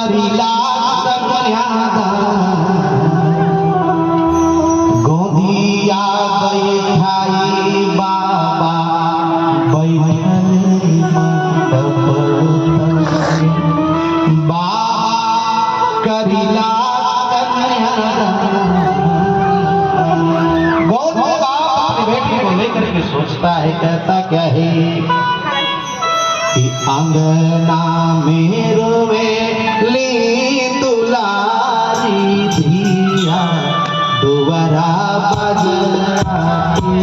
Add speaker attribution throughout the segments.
Speaker 1: करीला कन्यादा गोदिया बैठाई बाबा बैठल बाबा करीला कन्यादा। बहुत बाप अपने बेटे को लेकर के सोचता है, कहता क्या है कि अंगना में रोवेली दुलारी धिया दोबारा बजा के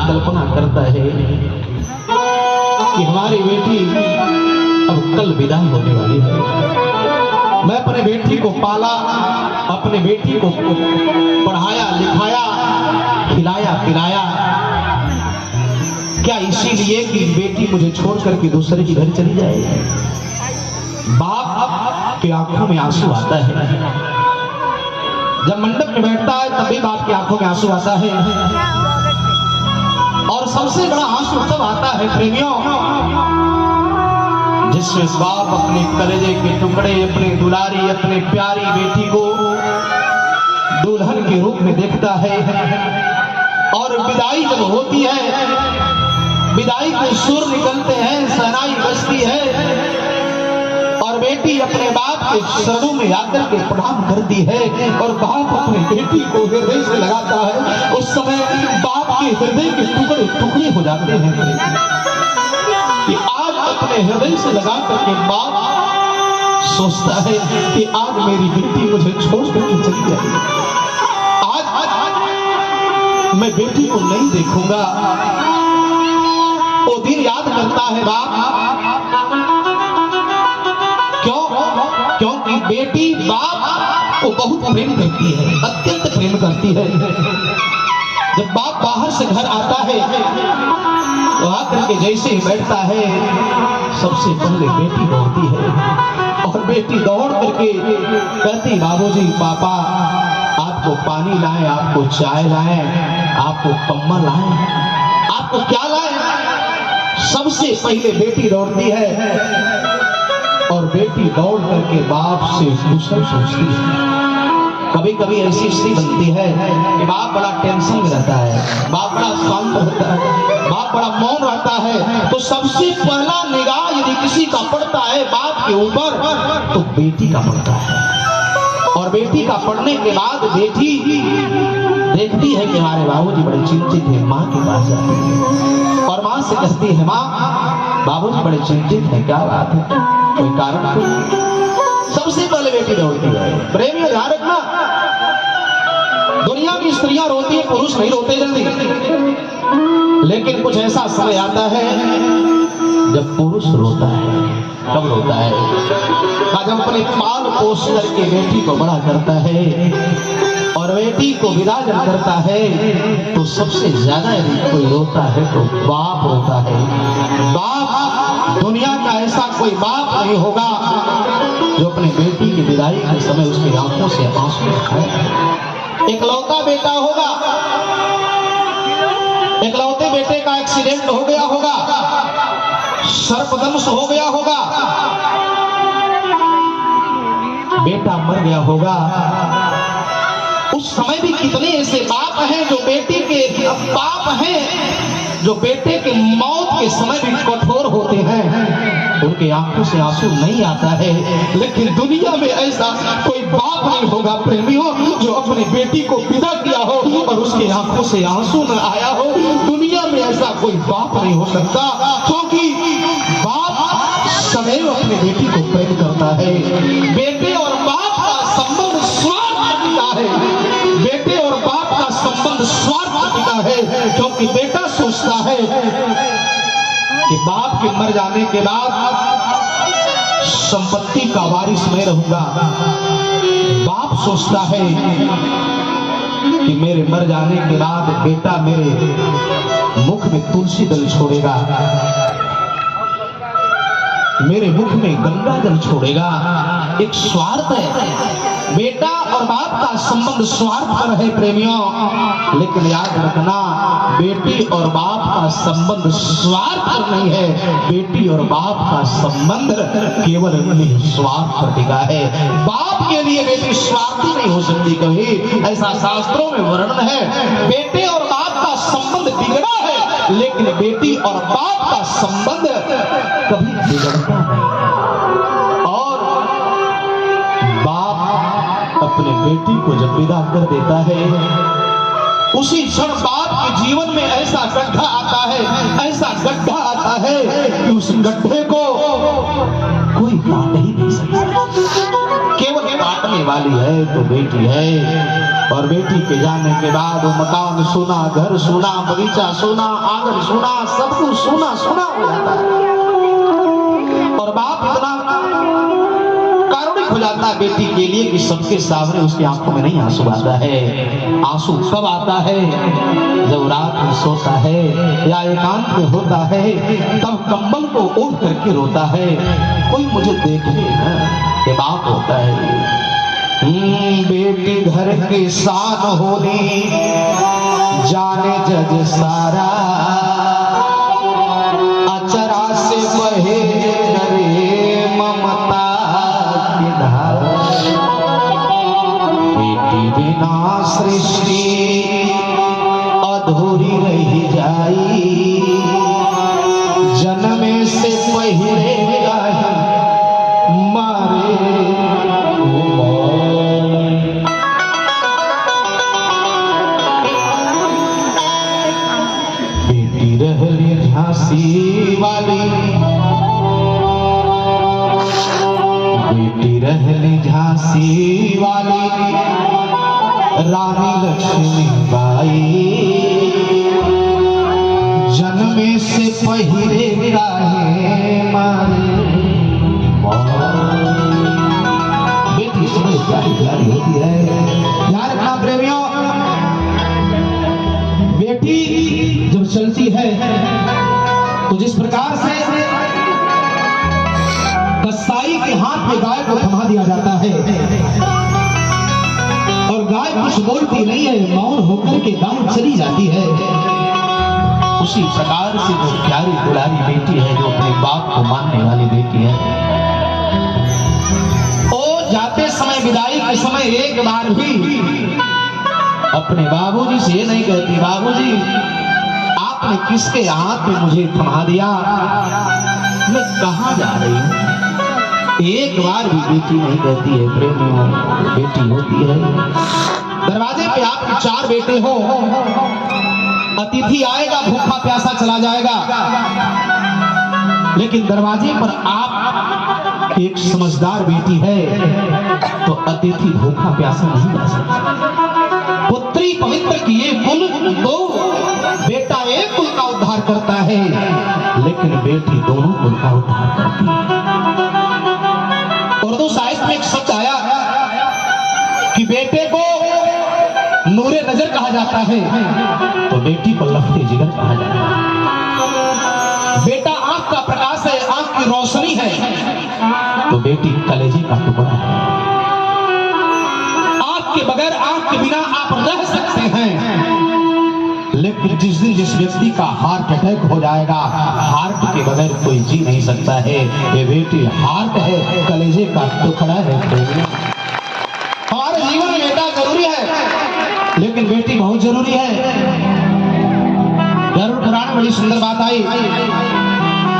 Speaker 1: कल्पना करता है कि हमारी बेटी अब कल विदा होने वाली है। मैं अपने बेटी को पाला, अपने बेटी को पढ़ाया लिखाया, खिलाया पिलाया, क्या इसीलिए कि बेटी मुझे छोड़ करके दूसरे के घर चली जाए? बाप की आंखों में आंसू आता है। जब मंडप में बैठता है तभी बाप की आंखों में आंसू आता है। और सबसे बड़ा आंसू तब आता है प्रेमियों, जिसमें बाप अपने कलेजे के टुकड़े, अपने दुलारी, अपने प्यारी बेटी को दुल्हन के रूप में देखता है। और विदाई जब होती है, विदाई के सुर निकलते हैं, शहनाई बजती है और बेटी अपने बाप के चरणों में आकर के प्रणाम करती है और बाप अपने बेटी को हृदय से लगाता है। उस समय बाप के हृदय के टुकड़े टुकड़े हो जाते हैं कि आज अपने हृदय से लगा करके बाप सोचता है कि आज मेरी बेटी मुझे छोड़ करके चली जाएगी। आज मैं बेटी को नहीं देखूंगा। वो दिन याद करता है बाप, क्यों? क्योंकि बेटी बाप को बहुत प्रेम करती है, अत्यंत प्रेम करती है। जब बाप बाहर से घर आता है तो आकर के जैसे ही बैठता है सबसे पहले बेटी दौड़ती है और बेटी दौड़ करके कहती, बाबूजी, पापा, आपको पानी लाएं, आपको चाय लाएं, आपको कम्मा लाएं, आपको क्या लाएं? सबसे पहले बेटी दौड़ती है और बेटी दौड़ करके बाप से कुशल पूछती है। कभी कभी ऐसी स्थिति बनती है कि बाप बड़ा टेंशन में रहता है, बाप बड़ा शांत रहता है, बाप बड़ा मौन रहता है, तो सबसे पहला निगाह यदि किसी का पड़ता है बाप के ऊपर तो बेटी का पड़ता है। और बेटी का पढ़ने के बाद बेटी देखती है कि हमारे बाबूजी बड़े चिंतित हैं, माँ के पास जाती है और माँ से कहती है, माँ, बाबूजी बड़े चिंतित हैं, क्या बात है, कोई कारण? कोई सबसे पहले बेटी दौड़ती है। प्रेमियों, ध्यान रखना, दुनिया की स्त्रियां रोती है, पुरुष नहीं रोते जल्दी, लेकिन कुछ ऐसा समय आता है जब पुरुष रोता है। कब रोता है? जब अपने पाल पोष करके बेटी को बड़ा करता है और बेटी को विदाजन करता है तो सबसे ज्यादा यदि कोई रोता है तो बाप रोता है। बाप, दुनिया का ऐसा कोई बाप नहीं होगा जो अपने बेटी की विदाई के समय उसकी आंखों से आंसू दिखाए। इकलौता बेटा होगा, इकलौते बेटे का एक्सीडेंट हो गया होगा, सर्पदंश हो गया होगा, बेटा मर गया होगा। उस समय भी कितने ऐसे बाप हैं जो बेटी के बाप हैं जो बेटे के मौत के समय भी कठोर होते हैं, उनके आंखों से आंसू नहीं आता है। लेकिन दुनिया में ऐसा कोई बाप नहीं होगा प्रेमियों जो अपनी बेटी को विदा किया हो और उसके आंखों से आंसू न आया हो। दुनिया में ऐसा कोई बाप नहीं हो सकता, क्योंकि बाप सदैव अपनी बेटी को प्रेम करता है। बेटे और बाप का संबंध स्वार्थ का है, बेटे और बाप का संबंध स्वार्थ का है, क्योंकि बेटा सोचता है कि बाप के मर जाने के बाद संपत्ति का वारिस मैं रहूंगा। बाप सोचता है कि मेरे मर जाने के बाद बेटा मेरे मुख में तुलसी दल छोड़ेगा, मेरे मुख में गंगा जल छोड़ेगा। एक स्वार्थ है, बेटा और बाप का संबंध स्वार्थ पर है प्रेमियों। लेकिन याद रखना, बेटी और बाप का संबंध स्वार्थ पर नहीं है, बेटी और बाप का संबंध केवल स्वार्थ पर टिका है। बाप के लिए बेटी स्वार्थी नहीं हो सकती कभी, ऐसा शास्त्रों में वर्णन है। बेटे और बाप का संबंध बिगड़ा है, लेकिन बेटी और बाप का संबंध कभी बिगड़ता नहीं। और बाप अपने बेटी को जब विदा कर देता है, उसी क्षण बाप के जीवन में ऐसा गड्ढा आता है, ऐसा गड्ढा आता है कि उस गड्ढे को कोई काट ही नहीं सकता। केवल काटने वाली है तो बेटी है। और बेटी के जाने के बाद वो मकान सुना, घर सुना, बगीचा सुना, आंगन सुना, सब कुछ सुना सुना हो जाता है। और बाप इतना कारुणिक हो जाता है बेटी के लिए कि सबके सामने उसकी आंखों में नहीं आंसू आता है। आंसू कब आता है? जब रात में सोता है या एकांत में होता है, तब कंबल को ओढ़ करके रोता है, कोई मुझे देखे ना, ये बाप होता है। बेटी घर के शान होली जाने जग सारा, अचरा से बहे रे ममता की धारा। बेटी बिना सृष्टि अधूरी रह जाई, जन्म से पहले झांसी वाली, बेटी रहली झांसी वाली रानी लक्ष्मी बाई। जन्मे से पहिले काहे मारे। बेटी समय प्यारी प्यारी होती है। ध्यान रखना प्रेमियों, बेटी जब चलती है तो जिस प्रकार से कसाई के हाथ में गाय को थमा दिया जाता है और गाय कुछ बोलती नहीं है, मौन होकर के गाय चली जाती है, उसी प्रकार से जो प्यारी दुलारी बेटी है, जो अपने बाप को मानने वाली बेटी है, वो जाते समय विदाई के समय एक बार भी अपने बाबूजी से ये नहीं कहती, बाबूजी आपने किसके हाथ में मुझे थमा दिया, मैं कहां जा रही हूं। एक बार भी बेटी नहीं कहती है प्रेमियों, बेटी होती है। दरवाजे पे आपके 4 बेटे हो, अतिथि आएगा भूखा प्यासा चला जाएगा, लेकिन दरवाजे पर आप एक समझदार बेटी है तो अतिथि भूखा प्यासा नहीं जा सकता। पुत्री पवित्र किए कुल दो, बेटा एक कुल का उद्धार करता है, लेकिन बेटी दोनों कुल का उद्धार करती है। उर्दू साहित्य में एक शब्द आया कि बेटे को नूरे नजर कहा जाता है तो बेटी को लफ्ते जिगर कहा जाता है। बेटा आंख का प्रकाश है, आंख की रोशनी है, तो बेटी कलेजे का टुकड़ा है। आंख के बगैर, आंख के बिना आप रह सकते हैं, लेकिन जिस दिन जिस व्यक्ति का हार्ट अटैक हो जाएगा, हार्ट के बगैर कोई जी नहीं सकता है। ये बेटी हार्ट है, कलेजे का टुकड़ा है। हमारे जीवन में बेटा जरूरी है, लेकिन बेटी बहुत जरूरी है। गरुड़ पुराण में बड़ी सुंदर बात आई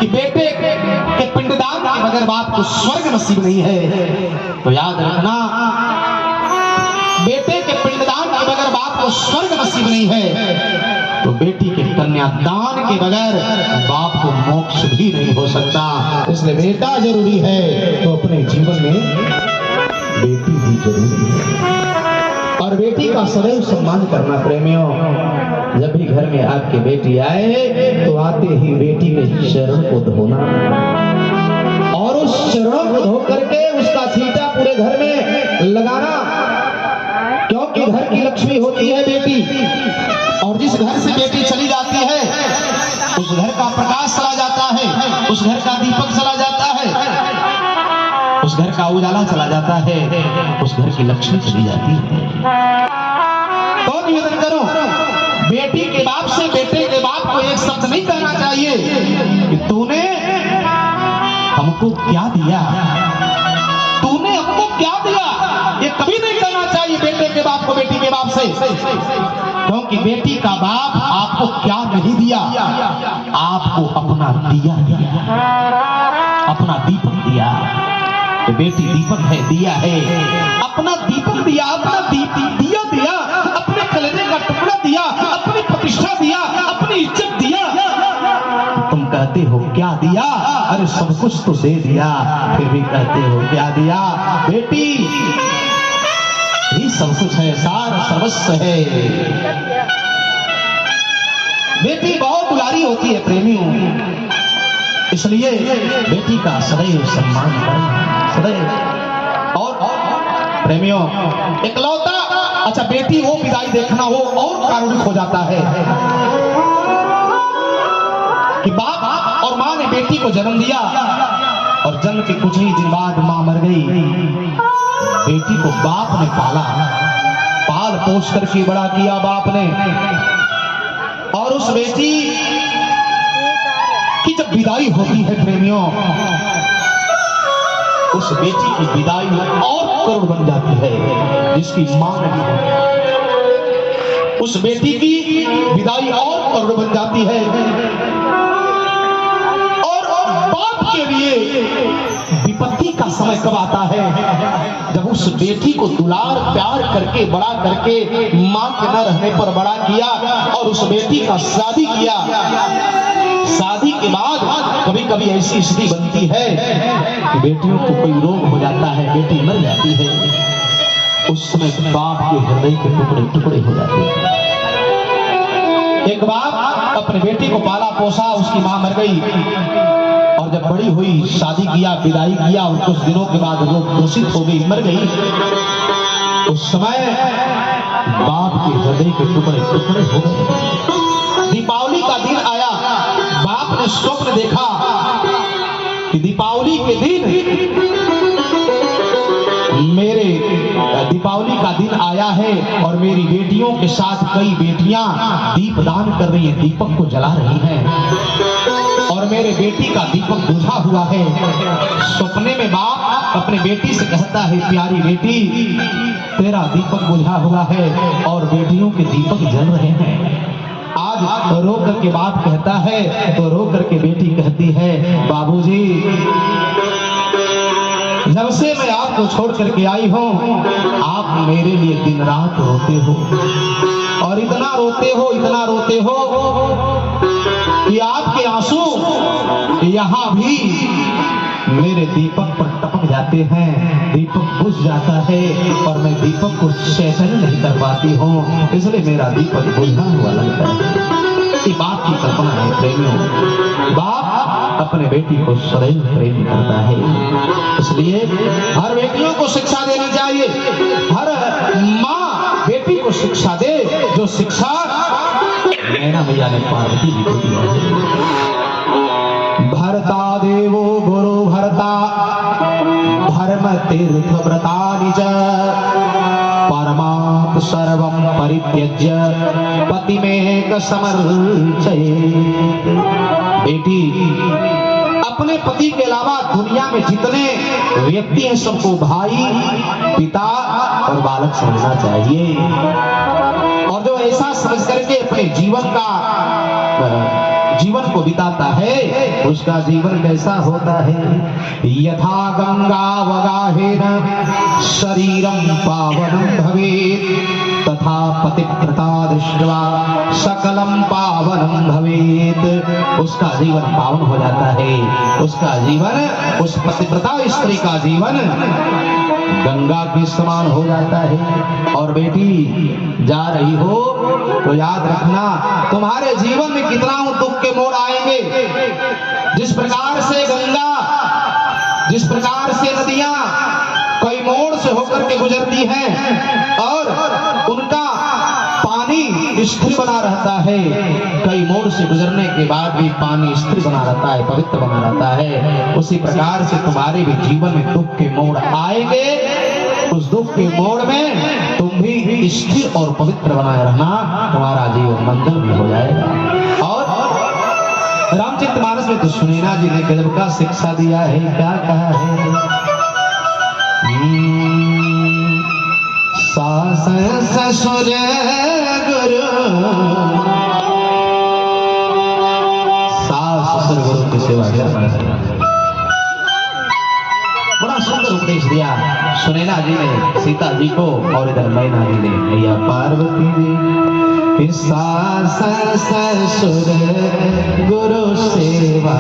Speaker 1: कि बेटे के पिंडदान के बगैर बाप को स्वर्ग नसीब नहीं है। तो याद रखना, बेटे के पिंडदान के बगैर बाप को स्वर्ग नसीब नहीं है, तो बेटी के कन्यादान के बगैर बाप को मोक्ष भी नहीं हो सकता। इसलिए बेटा जरूरी है, तो अपने जीवन में बेटी भी जरूरी है। और बेटी का सदैव सम्मान करना प्रेमियों। जब भी घर में आपकी बेटी आए तो आते ही बेटी के चरण को धोना और उस चरणों को धो करके उसका छींटा पूरे घर में लगाना, क्योंकि घर की लक्ष्मी होती है बेटी। और जिस घर से बेटी चली जाती है उस घर का प्रकाश चला जाता है, उस घर का दीपक चला जाता है, उस घर का उजाला चला जाता है, उस घर की लक्ष्मी चली जाती है। तो निवेदन करो, बेटी के बाप से बेटे के बाप को एक शब्द नहीं कहना चाहिए कि तूने हमको क्या दिया, तूने हमको क्या दिया, ये कभी नहीं कहना चाहिए बेटे के बाप को बेटी के बाप से। क्योंकि बेटी का बाप आपको क्या नहीं दिया, आपको अपना दिया, अपना दीपक दिया। तो बेटी दीपक है, दिया है, अपना दीपक दिया, अपना दिया दिया, अपने कलेजे का टुकड़ा दिया, अपनी प्रतिष्ठा दिया, अपनी इज्जत दिया। तुम कहते हो क्या दिया, अरे सब कुछ तो दे दिया, फिर भी कहते हो क्या दिया। बेटी ही सब कुछ है, सार सर्वस्व है। बेटी बहुत दुलारी होती है प्रेमियों, इसलिए बेटी का सदैव सम्मान करना, सदैव। और प्रेमियों, इकलौता, अच्छा बेटी हो विदाई देखना हो और कारुणिक हो जाता है कि बाप और माँ ने बेटी को जन्म दिया और जन्म के कुछ ही दिन बाद माँ मर गई। बेटी को बाप ने पाला, पाल पोष करके बड़ा किया बाप ने, और उस बेटी की जब विदाई होती है प्रेमियों, उस बेटी की विदाई और करुण बन जाती है जिसकी मां नहीं है। उस बेटी की विदाई और करुण बन जाती है, और बाप के लिए विपत्ति का समय कब आता है, जब उस बेटी को दुलार प्यार करके बड़ा करके मां के न रहने पर बड़ा किया और उस बेटी का शादी किया। शादी के बाद कभी कभी ऐसी स्थिति बनती है कि बेटियों को कोई रोग हो जाता है, बेटी मर जाती है, उस समय बाप के हृदय के टुकड़े टुकड़े हो जाते हैं। एक बाप अपने बेटी को पाला पोसा, उसकी मां मर गई और जब बड़ी हुई शादी किया, विदाई किया और कुछ दिनों के बाद वो घोषित हो गई, मर गई। उस समय बाप के हृदय के टुकड़े टुकड़े हो गए। दीपावली का दिन आया, बाप ने स्वप्न देखा कि दीपावली के दिन दीपावली का दिन आया है और मेरी बेटियों के साथ कई बेटियां दीपदान कर रही हैं, दीपक को जला रही हैं और मेरे बेटी का दीपक बुझा हुआ है। सपने में बाप अपने बेटी से कहता है, प्यारी बेटी तेरा दीपक बुझा हुआ है और बेटियों के दीपक जल रहे हैं। आज रो करके बाप कहता है तो रो करके बेटी कहती है, बाबूजी जब से मैं आपको छोड़ करके आई हूँ, आप मेरे लिए दिन रात रोते हो और इतना रोते हो कि आपके आंसू यहाँ भी मेरे दीपक पर टपक जाते हैं, दीपक बुझ जाता है और मैं दीपक को सहन नहीं कर पाती हूँ, इसलिए मेरा दीपक बुझना हुआ लगता है। ये बाप की कल्पना है प्रेमियों। बाप अपने बेटी को सदैव प्रेम करता है, इसलिए हर बेटियों को शिक्षा देनी चाहिए। हर माँ बेटी को शिक्षा दे जो शिक्षा नैना मैया ने पार्वती जी को दिया है। भरता देवो गुरु भरता धर्म तीर्थ व्रता निज परमात् सर्वं परित्यज्य पति में समर्चये। बेटी अपने पति के अलावा दुनिया में जितने व्यक्ति हैं सबको भाई, पिता और बालक समझना चाहिए और जो ऐसा समझ करके अपने जीवन को बिताता है उसका जीवन कैसा होता है। यथा गंगा वगाहेन शरीरम पावनं भवेत् तथा पतिव्रता दृष्ट्वा सकलम पावनं भवेत्। उसका जीवन पावन हो जाता है, उसका जीवन, उस पतिव्रता स्त्री का जीवन गंगा के समान हो जाता है। और बेटी जा रही हो तो याद रखना तुम्हारे जीवन में कितना दुख के मोड़ आएंगे। जिस प्रकार से गंगा, जिस प्रकार से नदियां कई मोड़ से होकर के गुजरती हैं और उनका पानी स्थिर बना रहता है, कई मोड़ से गुजरने के बाद भी पानी स्थिर बना रहता है, पवित्र बना रहता है, उसी प्रकार से तुम्हारे भी जीवन में दुख के मोड़ आएंगे। उस दुख के मोड़ में तुम भी स्थिर और पवित्र बनाए रहना, तुम्हारा जीवन मंगल भी हो जाएगा। और रामचरितमानस में तो सुनैना जी ने गजब का शिक्षा दिया है। क्या कहा है? सास ससुर गुरु, सास ससुर गुरु की सेवा करना। बड़ा सुंदर उपदेश दिया सुनैना जी ने सीता जी को और इधर मैना जी ने मैया पार्वती जी। सास ससुर गुरु सेवा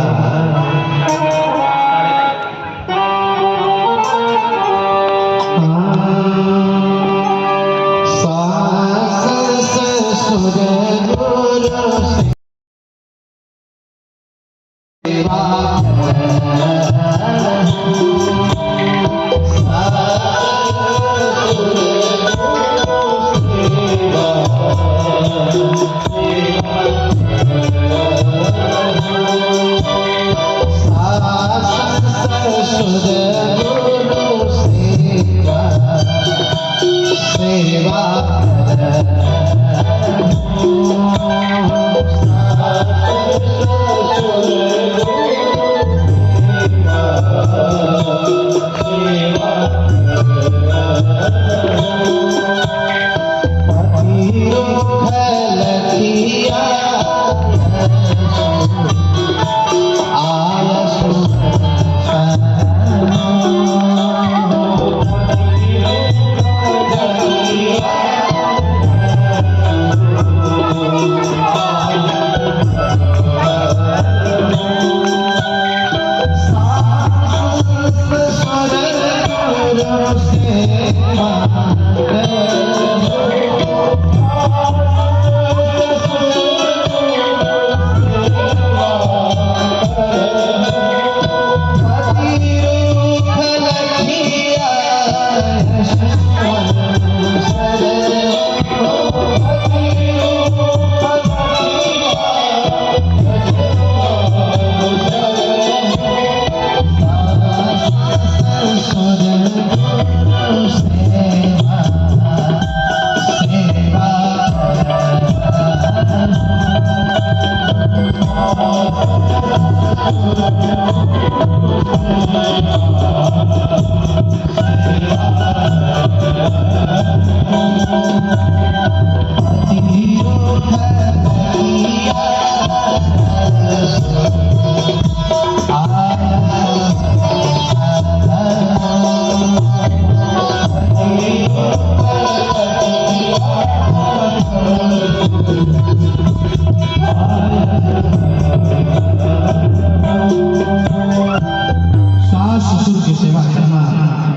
Speaker 1: सास ससुर की सेवा करना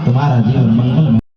Speaker 1: तुम्हारा जीवन मंगल